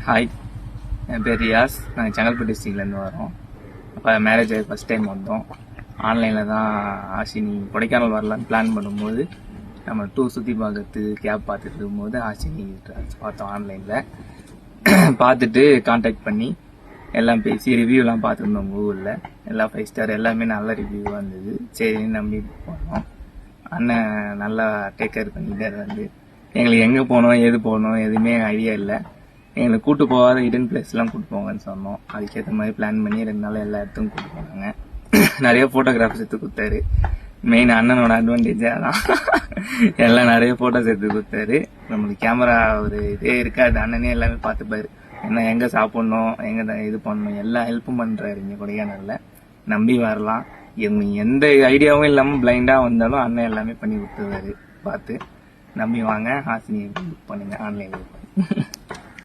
Hi, என் பேர் ரியாஸ். நாங்கள் செங்கல்பட்டு டிஸ்ட்ரிக்ட்லேருந்து வரோம். அப்போ மேரேஜ் ஆகி ஃபஸ்ட் டைம் வந்தோம். ஆன்லைனில் தான் ஆஷினி கொடைக்கானல் வரலான்னு பிளான் பண்ணும்போது நம்ம டூர் சுற்றி பார்க்கறதுக்கு கேப் பார்த்துட்டு இருக்கும்போது ஆஷினி பார்த்தோம். ஆன்லைனில் பார்த்துட்டு கான்டாக்ட் பண்ணி எல்லாம் பேசி ரிவ்யூலாம் பார்த்துருந்தோம். கூகுளில் எல்லாம் 5 ஸ்டார் எல்லாமே நல்ல ரிவ்யூவாக இருந்தது. சரின்னு நம்பி போனோம். அண்ணன் நல்லா டேக் கேர் பண்ணிட்டார். எங்களுக்கு எங்கே போகணும் எது போகணும் எதுவுமே ஐடியா இல்லை. எங்களை கூட்டு போகாத ஹிடன் பிளேஸ்லாம் கூட்டு போங்கன்னு சொன்னோம். அதுக்கேற்ற மாதிரி பிளான் பண்ணி 2 நாள் எல்லா இடத்துக்கும் கூட்டு போனாங்க. நிறைய ஃபோட்டோகிராஃப்ஸ் எடுத்து கொடுத்தாரு. மெயின் அண்ணனோட அட்வான்டேஜே அதான். எல்லாம் நிறைய ஃபோட்டோஸ் எடுத்து கொடுத்தாரு. நம்மளுக்கு கேமரா ஒரு இதே இருக்காது. அண்ணனே எல்லாமே பார்த்துப்பாரு. என்ன எங்கே சாப்பிட்ணும் எங்கே இது பண்ணணும் எல்லா ஹெல்ப்பும் பண்ணுறாரு. இங்கே கொடைக்கானல்ல நம்பி வரலாம். எந்த ஐடியாவும் இல்லாமல் பிளைண்டாக வந்தாலும் அண்ணன் எல்லாமே பண்ணி கொடுத்துருவாரு. பார்த்து நம்பி வாங்க. ஆசினியை புக் பண்ணுங்க ஆன்லைன்.